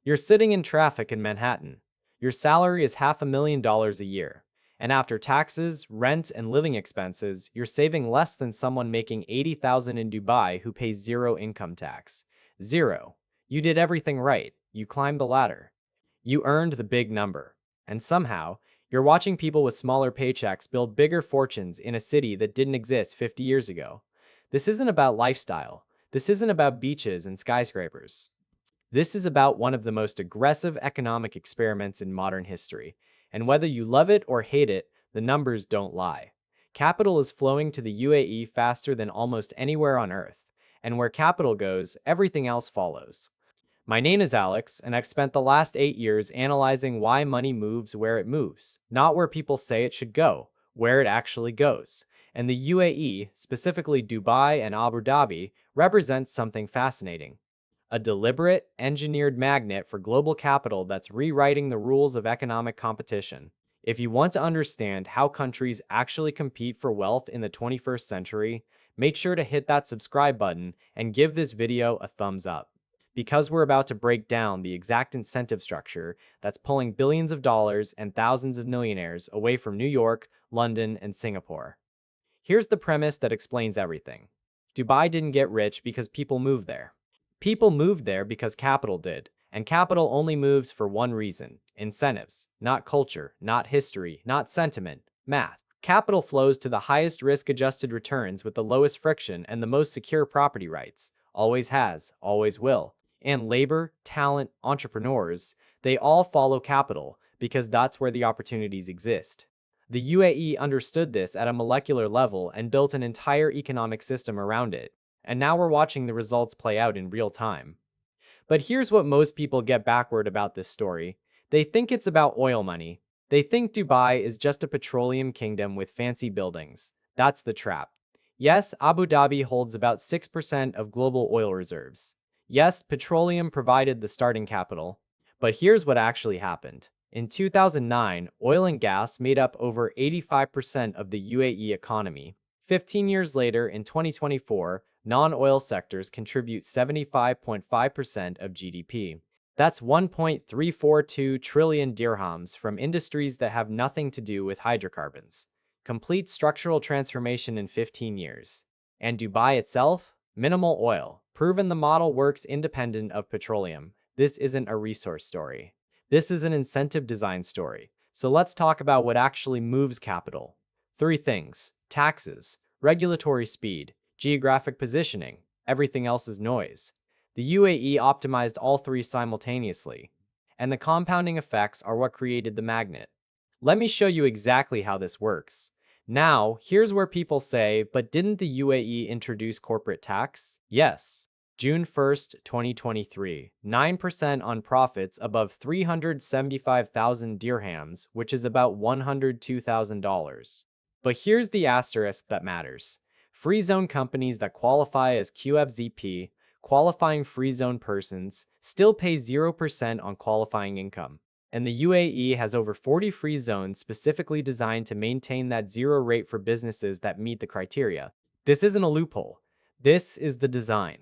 You're sitting in traffic in Manhattan. Your salary is $500,000 a year. And after taxes, rent, and living expenses, you're saving less than someone making $80,000 in Dubai who pays zero income tax. Zero. You did everything right. You climbed the ladder. You earned the big number. And somehow, you're watching people with smaller paychecks build bigger fortunes in a city that didn't exist 50 years ago. This isn't about lifestyle. This isn't about beaches and skyscrapers. This is about one of the most aggressive economic experiments in modern history. And whether you love it or hate it, the numbers don't lie. Capital is flowing to the UAE faster than almost anywhere on Earth. And where capital goes, everything else follows. My name is Alex, and I've spent the last 8 years analyzing why money moves where it moves, not where people say it should go, where it actually goes. And the UAE, specifically Dubai and Abu Dhabi, represents something fascinating. A deliberate, engineered magnet for global capital that's rewriting the rules of economic competition. If you want to understand how countries actually compete for wealth in the 21st century, make sure to hit that subscribe button and give this video a thumbs up, because we're about to break down the exact incentive structure that's pulling billions of dollars and thousands of millionaires away from New York, London, and Singapore. Here's the premise that explains everything. Dubai didn't get rich because people moved there. People moved there because capital did, and capital only moves for one reason: incentives, not culture, not history, not sentiment, math. Capital flows to the highest risk-adjusted returns with the lowest friction and the most secure property rights. Always has, always will. And labor, talent, entrepreneurs, they all follow capital because that's where the opportunities exist. The UAE understood this at a molecular level and built an entire economic system around it. And now we're watching the results play out in real time. But here's what most people get backward about this story. They think it's about oil money. They think Dubai is just a petroleum kingdom with fancy buildings. That's the trap. Yes, Abu Dhabi holds about 6% of global oil reserves. Yes, petroleum provided the starting capital. But here's what actually happened. In 2009, oil and gas made up over 85% of the UAE economy. 15 years later, in 2024, non-oil sectors contribute 75.5% of GDP. That's 1.342 trillion dirhams from industries that have nothing to do with hydrocarbons. Complete structural transformation in 15 years. And Dubai itself? Minimal oil. Proven the model works independent of petroleum. This isn't a resource story. This is an incentive design story. So let's talk about what actually moves capital. 3 things: taxes, regulatory speed, geographic positioning. Everything else is noise. The UAE optimized all 3 simultaneously. And the compounding effects are what created the magnet. Let me show you exactly how this works. Now, here's where people say, but didn't the UAE introduce corporate tax? Yes. June 1st, 2023, 9% on profits above 375,000 dirhams, which is about $102,000. But here's the asterisk that matters. Free zone companies that qualify as QFZP, qualifying free zone persons, still pay 0% on qualifying income. And the UAE has over 40 free zones specifically designed to maintain that zero rate for businesses that meet the criteria. This isn't a loophole. This is the design.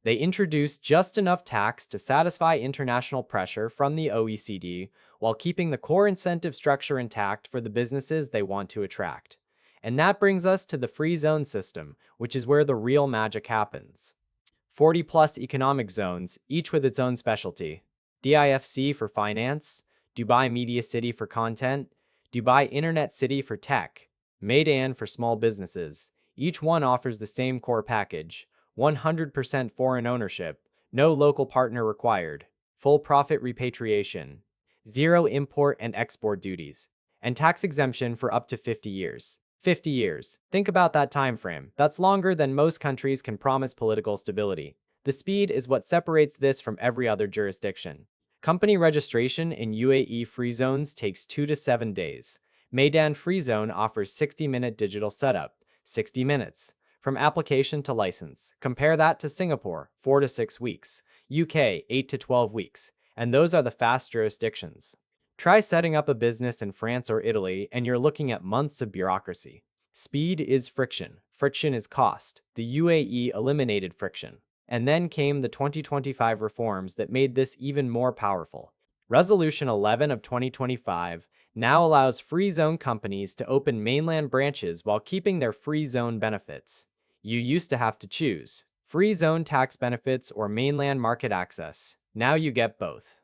They introduced just enough tax to satisfy international pressure from the OECD while keeping the core incentive structure intact for the businesses they want to attract. And that brings us to the free zone system, which is where the real magic happens. 40 plus economic zones, each with its own specialty. DIFC for finance, Dubai Media City for content, Dubai Internet City for tech, Meydan for small businesses. Each one offers the same core package: 100% foreign ownership, no local partner required, full profit repatriation, zero import and export duties, and tax exemption for up to 50 years. 50 years. Think about that time frame. That's longer than most countries can promise political stability. The speed is what separates this from every other jurisdiction. Company registration in UAE free zones takes 2 to 7 days. Meydan Free Zone offers 60-minute digital setup, 60 minutes. From application to license. Compare that to Singapore, 4 to 6 weeks. UK, 8 to 12 weeks. And those are the fast jurisdictions. Try setting up a business in France or Italy, and you're looking at months of bureaucracy. Speed is friction. Friction is cost. The UAE eliminated friction. And then came the 2025 reforms that made this even more powerful. Resolution 11 of 2025 now allows free zone companies to open mainland branches while keeping their free zone benefits. You used to have to choose free zone tax benefits or mainland market access. Now you get both.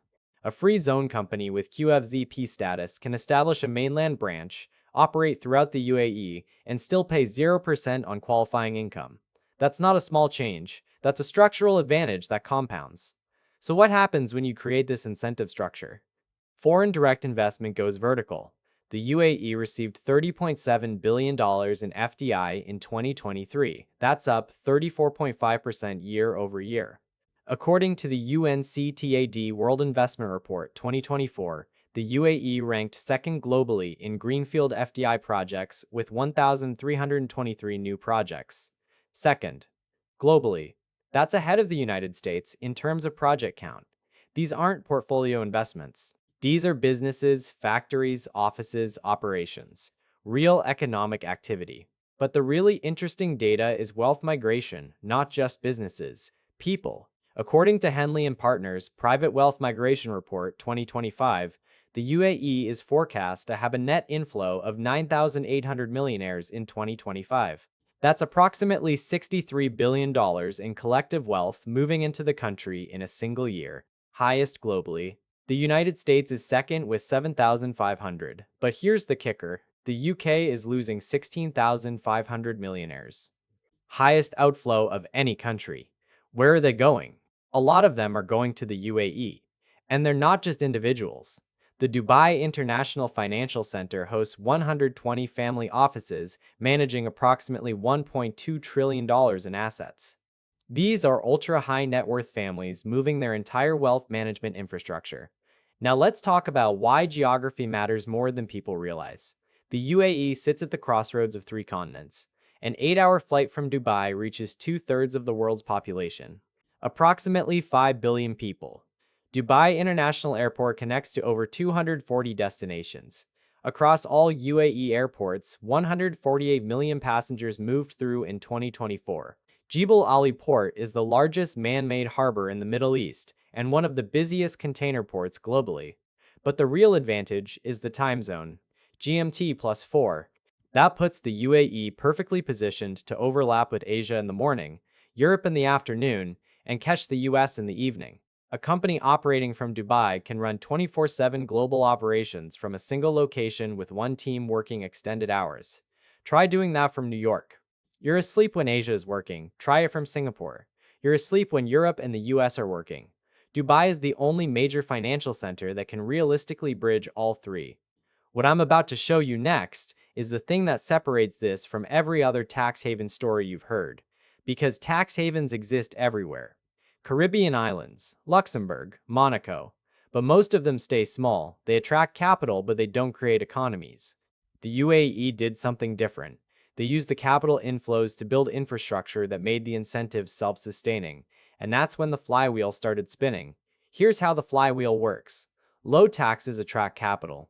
A free zone company with QFZP status can establish a mainland branch, operate throughout the UAE, and still pay 0% on qualifying income. That's not a small change, that's a structural advantage that compounds. So, what happens when you create this incentive structure? Foreign direct investment goes vertical. The UAE received $30.7 billion in FDI in 2023. That's up 34.5% year over year. According to the UNCTAD World Investment Report 2024, the UAE ranked second globally in greenfield FDI projects with 1,323 new projects. Second, globally. That's ahead of the United States in terms of project count. These aren't portfolio investments. These are businesses, factories, offices, operations, real economic activity. But the really interesting data is wealth migration, not just businesses, people. According to Henley and Partners' Private Wealth Migration Report 2025, the UAE is forecast to have a net inflow of 9,800 millionaires in 2025. That's approximately $63 billion in collective wealth moving into the country in a single year, highest globally. The United States is second with 7,500. But here's the kicker: the UK is losing 16,500 millionaires. Highest outflow of any country. Where are they going? A lot of them are going to the UAE. And they're not just individuals. The Dubai International Financial Center hosts 120 family offices managing approximately $1.2 trillion in assets. These are ultra-high net worth families moving their entire wealth management infrastructure. Now let's talk about why geography matters more than people realize. The UAE sits at the crossroads of three continents. An 8-hour flight from Dubai reaches two-thirds of the world's population, approximately 5 billion people. Dubai International Airport connects to over 240 destinations. Across all UAE airports, 148 million passengers moved through in 2024. Jebel Ali Port is the largest man-made harbor in the Middle East and one of the busiest container ports globally. But the real advantage is the time zone, GMT plus 4. That puts the UAE perfectly positioned to overlap with Asia in the morning, Europe in the afternoon, and catch the US in the evening. A company operating from Dubai can run 24/7 global operations from a single location with one team working extended hours. Try doing that from New York. You're asleep when Asia is working. Try it from Singapore. You're asleep when Europe and the US are working. Dubai is the only major financial center that can realistically bridge all three. What I'm about to show you next is the thing that separates this from every other tax haven story you've heard. Because tax havens exist everywhere. Caribbean islands, Luxembourg, Monaco. But most of them stay small. They attract capital, but they don't create economies. The UAE did something different. They used the capital inflows to build infrastructure that made the incentives self-sustaining. And that's when the flywheel started spinning. Here's how the flywheel works. Low taxes attract capital.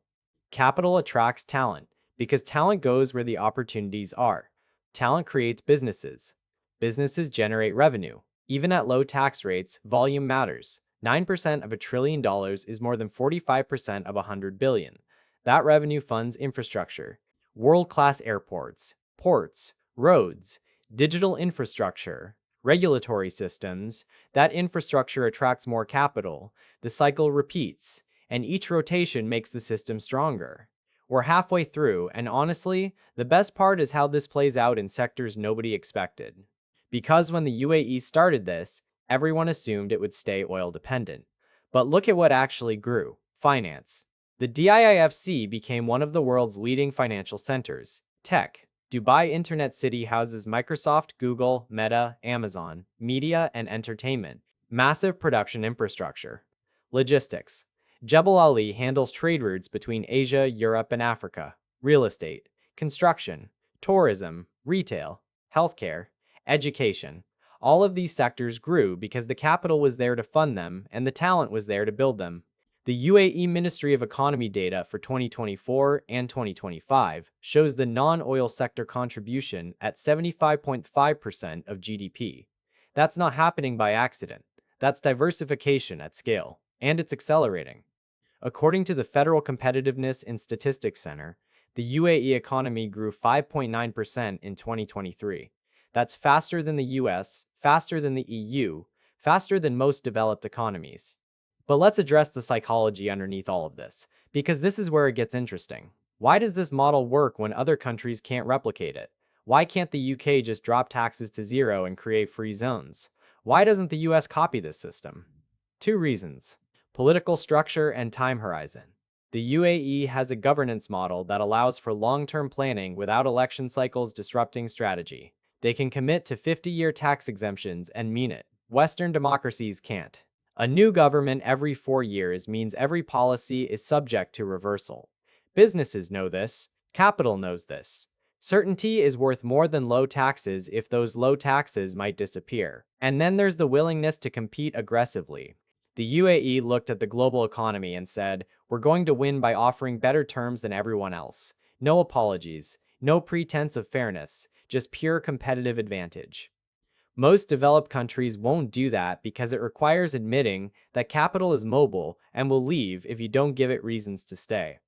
Capital attracts talent, because talent goes where the opportunities are. Talent creates businesses. Businesses generate revenue. Even at low tax rates, volume matters. 9% of $1 trillion is more than 45% of $100 billion. That revenue funds infrastructure. World-class airports, ports, roads, digital infrastructure, regulatory systems. That infrastructure attracts more capital. The cycle repeats, and each rotation makes the system stronger. We're halfway through, and honestly, the best part is how this plays out in sectors nobody expected. Because when the UAE started this, everyone assumed it would stay oil dependent. But look at what actually grew: finance. The DIFC became one of the world's leading financial centers. Tech. Dubai Internet City houses Microsoft, Google, Meta, Amazon, media and entertainment. Massive production infrastructure. Logistics. Jebel Ali handles trade routes between Asia, Europe, and Africa. Real estate. Construction. Tourism. Retail. Healthcare. Education. All of these sectors grew because the capital was there to fund them and the talent was there to build them. The UAE Ministry of Economy data for 2024 and 2025 shows the non-oil sector contribution at 75.5% of GDP. That's not happening by accident. That's diversification at scale, and it's accelerating. According to the Federal Competitiveness and Statistics Center, the UAE economy grew 5.9% in 2023. That's faster than the US, faster than the EU, faster than most developed economies. But let's address the psychology underneath all of this, because this is where it gets interesting. Why does this model work when other countries can't replicate it? Why can't the UK just drop taxes to zero and create free zones? Why doesn't the US copy this system? Two reasons: political structure and time horizon. The UAE has a governance model that allows for long-term planning without election cycles disrupting strategy. They can commit to 50-year tax exemptions and mean it. Western democracies can't. A new government every 4 years means every policy is subject to reversal. Businesses know this. Capital knows this. Certainty is worth more than low taxes if those low taxes might disappear. And then there's the willingness to compete aggressively. The UAE looked at the global economy and said, "We're going to win by offering better terms than everyone else. No apologies, no pretense of fairness, just pure competitive advantage." Most developed countries won't do that because it requires admitting that capital is mobile and will leave if you don't give it reasons to stay.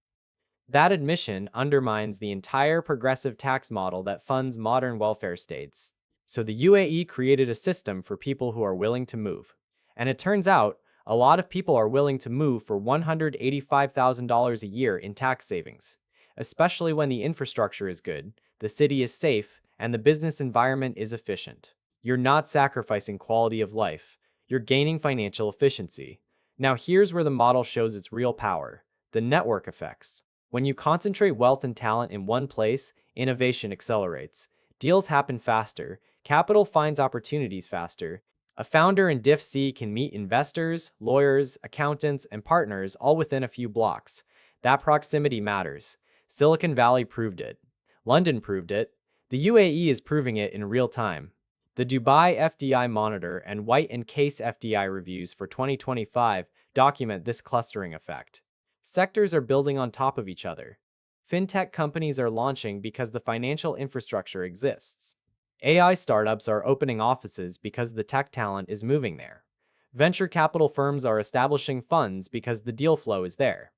That admission undermines the entire progressive tax model that funds modern welfare states. So the UAE created a system for people who are willing to move. And it turns out, a lot of people are willing to move for $185,000 a year in tax savings, especially when the infrastructure is good, the city is safe, and the business environment is efficient. You're not sacrificing quality of life, you're gaining financial efficiency. Now here's where the model shows its real power: the network effects. When you concentrate wealth and talent in one place, innovation accelerates. Deals happen faster, capital finds opportunities faster. A founder in Diff C can meet investors, lawyers, accountants, and partners all within a few blocks. That proximity matters. Silicon Valley proved it. London proved it. The UAE is proving it in real time. The Dubai FDI Monitor and White and Case FDI reviews for 2025 document this clustering effect. Sectors are building on top of each other. Fintech companies are launching because the financial infrastructure exists. AI startups are opening offices because the tech talent is moving there. Venture capital firms are establishing funds because the deal flow is there.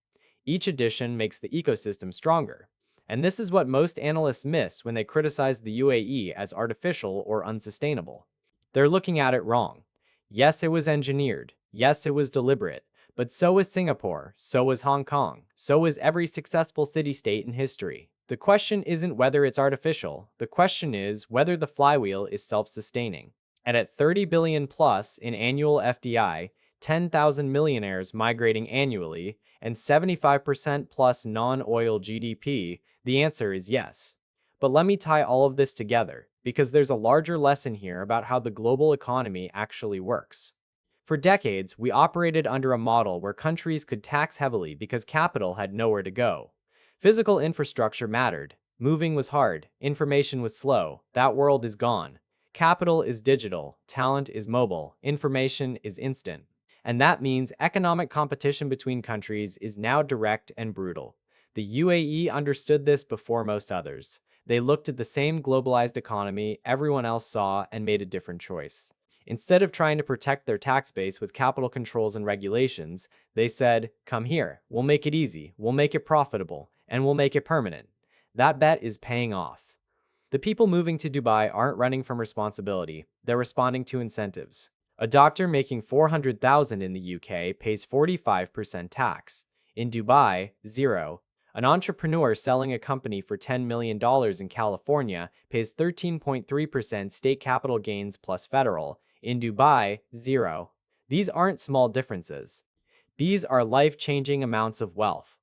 Each addition makes the ecosystem stronger. And this is what most analysts miss when they criticize the UAE as artificial or unsustainable. They're looking at it wrong. Yes, it was engineered. Yes, it was deliberate. But so was Singapore, so was Hong Kong, so was every successful city-state in history. The question isn't whether it's artificial, the question is whether the flywheel is self-sustaining. And at 30 billion plus in annual FDI, 10,000 millionaires migrating annually, and 75% plus non-oil GDP, the answer is yes. But let me tie all of this together, because there's a larger lesson here about how the global economy actually works. For decades, we operated under a model where countries could tax heavily because capital had nowhere to go. Physical infrastructure mattered. Moving was hard. Information was slow. That world is gone. Capital is digital. Talent is mobile. Information is instant. And that means economic competition between countries is now direct and brutal. The UAE understood this before most others. They looked at the same globalized economy everyone else saw and made a different choice. Instead of trying to protect their tax base with capital controls and regulations, they said, "Come here, we'll make it easy, we'll make it profitable, and we'll make it permanent." That bet is paying off. The people moving to Dubai aren't running from responsibility, they're responding to incentives. A doctor making $400,000 in the UK pays 45% tax. In Dubai, zero. An entrepreneur selling a company for $10 million in California pays 13.3% state capital gains plus federal. In Dubai, zero. These aren't small differences. These are life-changing amounts of wealth.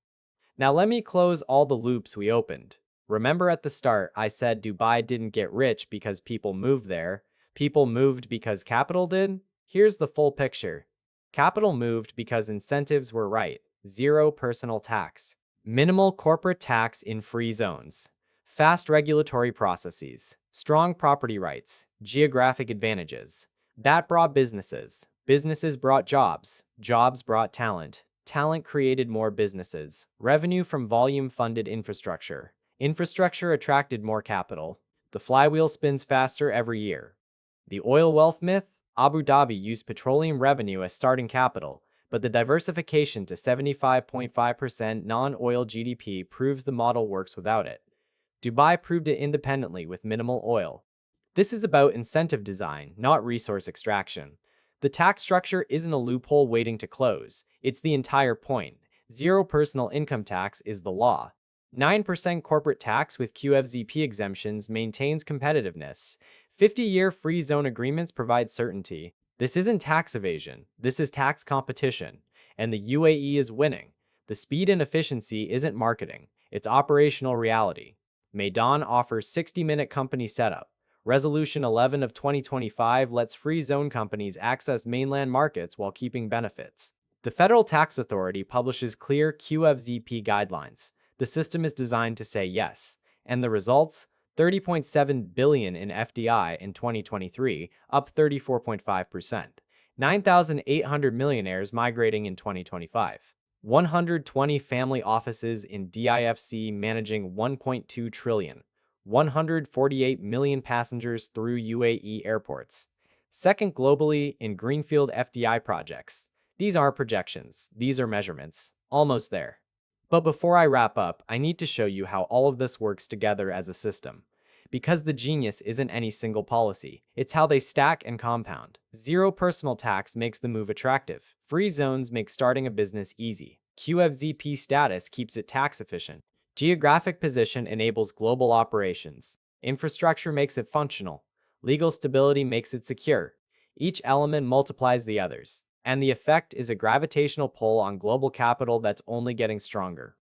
Now let me close all the loops we opened. Remember at the start, I said Dubai didn't get rich because people moved there. People moved because capital did? Here's the full picture. Capital moved because incentives were right. Zero personal tax. Minimal corporate tax in free zones. Fast regulatory processes. Strong property rights. Geographic advantages. That brought businesses. Businesses brought jobs. Jobs brought talent. Talent created more businesses. Revenue from volume-funded infrastructure. Infrastructure attracted more capital. The flywheel spins faster every year. The oil wealth myth? Abu Dhabi used petroleum revenue as starting capital, but the diversification to 75.5% non-oil GDP proves the model works without it. Dubai proved it independently with minimal oil. This is about incentive design, not resource extraction. The tax structure isn't a loophole waiting to close, it's the entire point. Zero personal income tax is the law. 9% corporate tax with QFZP exemptions maintains competitiveness. 50-year free zone agreements provide certainty. This isn't tax evasion, this is tax competition. And the UAE is winning. The speed and efficiency isn't marketing, it's operational reality. Maidan offers 60-minute company setup. Resolution 11 of 2025 lets free zone companies access mainland markets while keeping benefits. The Federal Tax Authority publishes clear QFZP guidelines. The system is designed to say yes. And the results? 30.7 billion in FDI in 2023, up 34.5%. 9,800 millionaires migrating in 2025. 120 family offices in DIFC managing 1.2 trillion. 148 million passengers through UAE airports. Second globally in greenfield FDI projects. These aren't projections, these are measurements. Almost there. But before I wrap up, I need to show you how all of this works together as a system. Because the genius isn't any single policy, it's how they stack and compound. Zero personal tax makes the move attractive. Free zones make starting a business easy. QFZP status keeps it tax efficient. Geographic position enables global operations. Infrastructure makes it functional. Legal stability makes it secure. Each element multiplies the others. And the effect is a gravitational pull on global capital that's only getting stronger.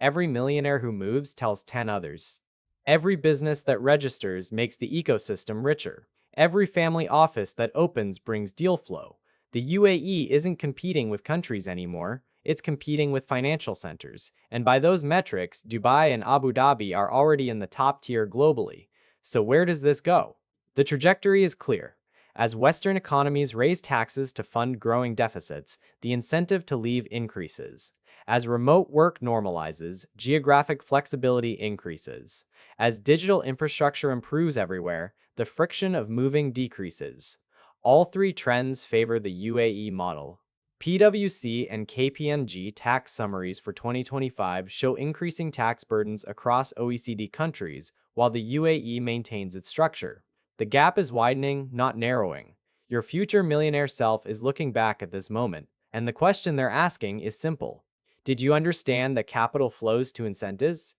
Every millionaire who moves tells 10 others. Every business that registers makes the ecosystem richer. Every family office that opens brings deal flow. The UAE isn't competing with countries anymore, it's competing with financial centers. And by those metrics, Dubai and Abu Dhabi are already in the top tier globally. So where does this go? The trajectory is clear. As Western economies raise taxes to fund growing deficits, the incentive to leave increases. As remote work normalizes, geographic flexibility increases. As digital infrastructure improves everywhere, the friction of moving decreases. All three trends favor the UAE model. PwC and KPMG tax summaries for 2025 show increasing tax burdens across OECD countries, while the UAE maintains its structure. The gap is widening, not narrowing. Your future millionaire self is looking back at this moment, and the question they're asking is simple. Did you understand that capital flows to incentives?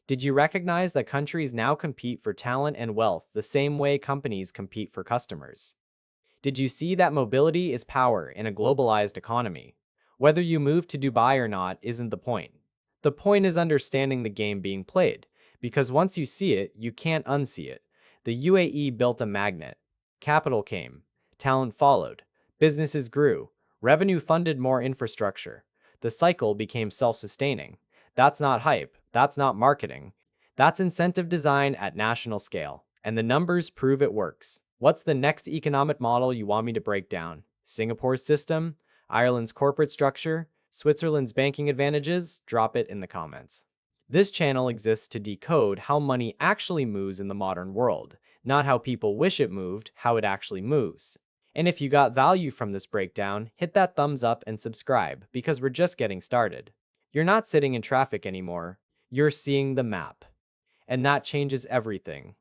Did you recognize that countries now compete for talent and wealth the same way companies compete for customers? Did you see that mobility is power in a globalized economy? Whether you move to Dubai or not isn't the point. The point is understanding the game being played, because once you see it, you can't unsee it. The UAE built a magnet. Capital came. Talent followed. Businesses grew. Revenue funded more infrastructure. The cycle became self-sustaining. That's not hype. That's not marketing. That's incentive design at national scale. And the numbers prove it works. What's the next economic model you want me to break down? Singapore's system? Ireland's corporate structure? Switzerland's banking advantages? Drop it in the comments. This channel exists to decode how money actually moves in the modern world, not how people wish it moved, how it actually moves. And if you got value from this breakdown, hit that thumbs up and subscribe, because we're just getting started. You're not sitting in traffic anymore, you're seeing the map. And that changes everything.